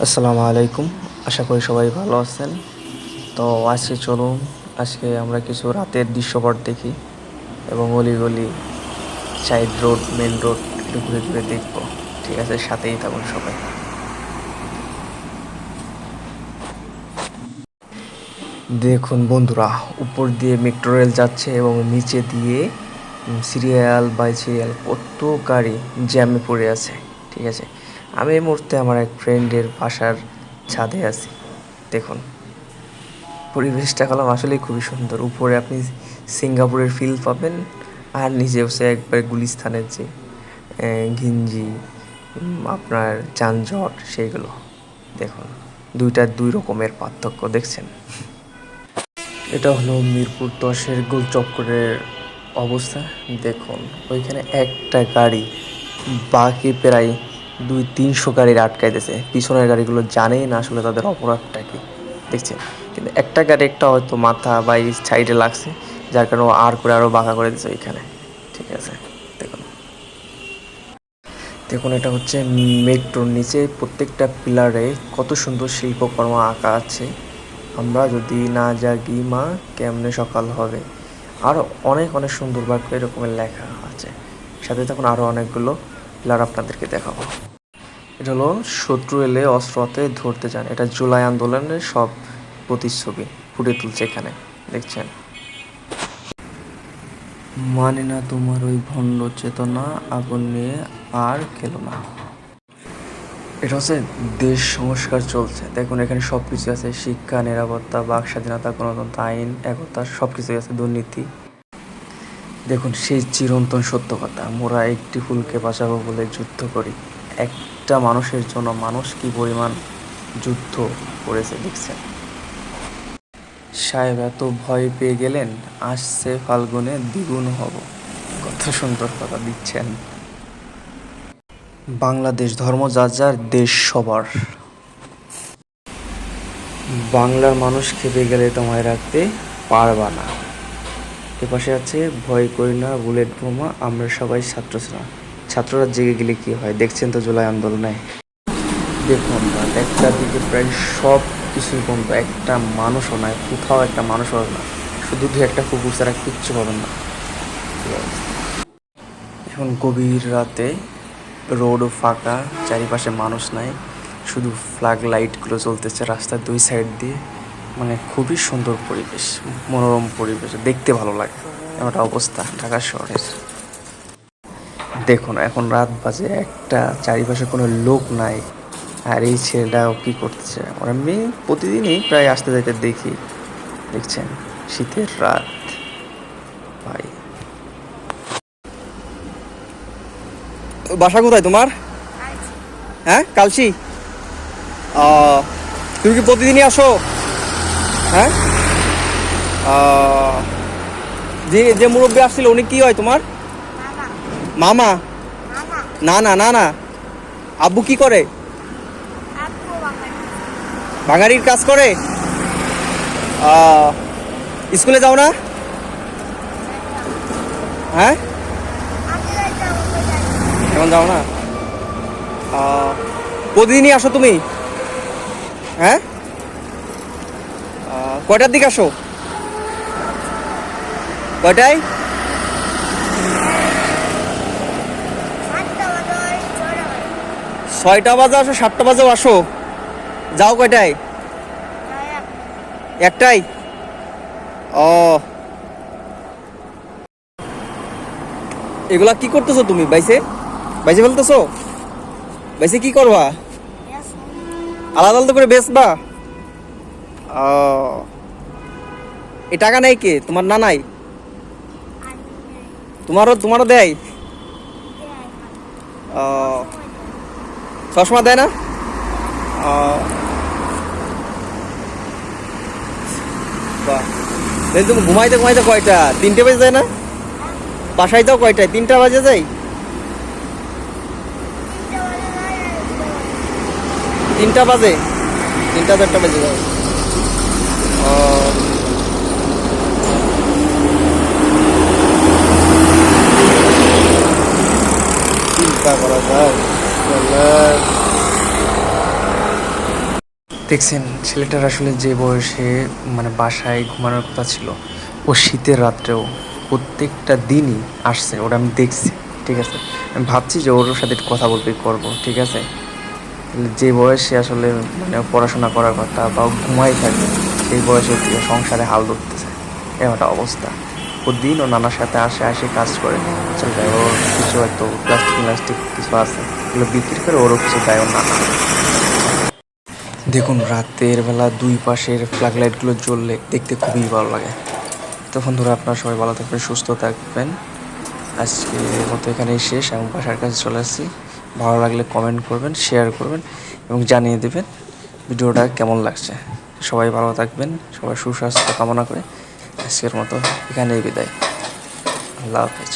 আসসালামু আলাইকুম। আশা করি সবাই ভালো আছেন। তো আজকে চলুন, আজকে আমরা কিছু রাতের দৃশ্যপট দেখি এবং অলিগলি, সাইড রোড, মেন রোড একটু ঘুরে ঘুরে দেখবো। ঠিক আছে, সাথেই থাকুন সবাই। দেখুন বন্ধুরা, উপর দিয়ে মেট্রো রেল যাচ্ছে এবং নিচে দিয়ে সিরিয়াল বাই সিরিয়াল কত গাড়ি জ্যামে পড়ে আছে। ঠিক আছে, আমি এই মুহূর্তে আমার এক ফ্রেন্ডের বাসার ছাদে আছি। দেখুন পরিবেশটা হলাম আসলেই খুবই সুন্দর। উপরে আপনি সিঙ্গাপুরের ফিল পাবেন, আর নিচে হচ্ছে একবার গুলিস্তানের যে ঘিঞ্জি, আপনার যানজট সেইগুলো। দেখুন দুইটার দুই রকমের পার্থক্য দেখছেন। এটা হলো মিরপুর 10-এর গোল চক্করের অবস্থা। দেখুন ওইখানে একটা গাড়ি বাকি প্রায় 200-300 গাড়ির আটকাইতেছে। পিছনের গাড়িগুলো জানেই না আসলে তাদের অপরাধটা কি, দেখছেন। কিন্তু একটা গাড়ি একটা হয়তো মাথা বা এই সাইডে লাগছে, যার কারণে আর করে আরও বাঁকা করে দিচ্ছে ওইখানে। ঠিক আছে, দেখুন দেখুন এটা হচ্ছে মেট্রোর নিচে প্রত্যেকটা পিলারে কত সুন্দর শিল্পকর্ম আঁকা আছে। আমরা যদি না জাগি মা কেমনে সকাল হবে, আরও অনেক অনেক সুন্দর বাক্য এরকমের লেখা আছে। সাথে তখন আরও অনেকগুলো পিলার আপনাদেরকে দেখাবো। এটা হলো শত্রু এলে অস্ত্র হাতে ধরতে চান, এটা জুলাই আন্দোলনের সব প্রতিচ্ছবি ফুটে তুলছে এখানে, দেখছেন। মানে না তোমার ওই ভণ্ড চেতনা, আগুন নিয়ে আর খেলো না। এটা হচ্ছে দেশ সংস্কার চলছে। দেখুন এখানে সব কিছু আছে, শিক্ষা, নিরাপত্তা, বাক স্বাধীনতা, গণতন্ত্র, আইন, একতা, সব কিছুই আছে, দুর্নীতি। দেখুন সেই চিরন্তন সত্য কথা, মোরা একটি ফুলকে বাঁচাবো বলে যুদ্ধ করি। একটা মানুষের জন্য মানুষ কি পরিমাণ যুদ্ধ করেছে দেখছেন। সাহেব এত ভয় পেয়ে গেলেন, আসছে ফাল্গুনে দ্বিগুণ হব। কত সুন্দর কথা দিচ্ছেন। বাংলাদেশ ধর্ম যার যার, দেশ সবার। বাংলার মানুষ খেপে গেলে তোমায় রাখতে পারবা না। এপাশে আছে ভয় করি না বুলেট বোমা, আমরা সবাই ছাত্ররা। ছাত্ররা জেগে গেলে কি হয় দেখছেন তো জুলাই আন্দোলনে। দেখুন একটা দিকে প্রায় সব কিছুই বন্ধ, একটা মানুষও নয়, কোথাও একটা মানুষও না, শুধু দু একটা কুকুর ছাড়া কিচ্ছু পাবেন না। এখন গভীর রাতে রোডও ফাঁকা, চারিপাশে মানুষ নাই, শুধু ফ্ল্যাগ লাইটগুলো চলতেছে রাস্তার দুই সাইড দিয়ে। মানে খুবই সুন্দর পরিবেশ, মনোরম পরিবেশ, দেখতে ভালো লাগে। এমনটা অবস্থা ঢাকা শহরের। দেখুন এখন রাত বাজে একটা, চারিপাশে কোনো লোক নাই, আর এই ছেলেটাও কী করতেছে। ওরা মেয়ে প্রতিদিনই প্রায় আসতে যাইতে দেখি, দেখছেন শীতের রাত ভাই। বাসা কোথায় তোমার? হ্যাঁ, কালসি। তুমি কি প্রতিদিনই আসো? হ্যাঁ। যে যে মুরব্বী আসছিল উনি কি হয় তোমার? মামা? না না না না। আব্বু কি করে? ভাঙাড়ির কাজ করে। স্কুলে যাও না? হ্যাঁ, এখন যাও না। প্রতিদিনই আসো তুমি? হ্যাঁ। কয়টার দিকে আসো? কয়টায়? 6টা বাজে আসো, 7টা বাজেও আসো? যাও কয়টায়? একটাই। ও, এগুলা কি করতেছো তুমি? বাইসে বাইসে ফেলতেছো? বাইসে কি করবা? আলাদা আলাদা করে বেচবা? ও, এই টাকা নেই কে? তোমার না নাই? তোমারও দেয়? ও, সবসময় দেয় না? ও, বাহ। তুমি ঘুমাইতে ঘুমাইতে কয়টা? 3টে বেজে যায় না? বাসায় যাও কয়টায়? 3টা বাজে যাই? 3টা বাজে? 3টা 4টা বেজে যাও? ও, চিন্তা করা যায়। দেখছেন ছেলেটার আসলে যে বয়সে মানে বাসায় ঘুমানোর কথা ছিল, ও শীতের রাত্রেও প্রত্যেকটা দিনই আসছে, ওটা আমি দেখছি। ঠিক আছে, আমি ভাবছি যে ওর সাথে একটু কথা বলতে করবো। ঠিক আছে, তাহলে যে বয়সে আসলে মানে পড়াশোনা করার কথা বা ও ঘুমাই থাকে, সেই বয়সে ও সংসারে হাল ধরতেছে, এমন একটা অবস্থা। ও দিন ও নানার সাথে আসে কাজ করে, চল যায় ওর কিছু হয়তো প্লাস্টিক প্লাস্টিক কিছু আছে, এগুলো বিক্রি করে ওরও কিছু দেয় ওর নানা। দেখুন রাতের বেলা দুই পাশের ফ্ল্যাগ লাইটগুলো জ্বললে দেখতে খুবই ভালো লাগে। তো বন্ধুরা, আপনারা সবাই ভালো থাকবেন, সুস্থ থাকবেন। আজকে মতো এখানেই শেষ, এবং বাসার কাছে চলে আসছি। ভালো লাগলে কমেন্ট করবেন, শেয়ার করবেন এবং জানিয়ে দেবেন ভিডিওটা কেমন লাগছে। সবাই ভালো থাকবেন, সবাই সুস্বাস্থ্য কামনা করে আজকের মতো এখানেই বিদায়। আল্লাহ হাফেজ।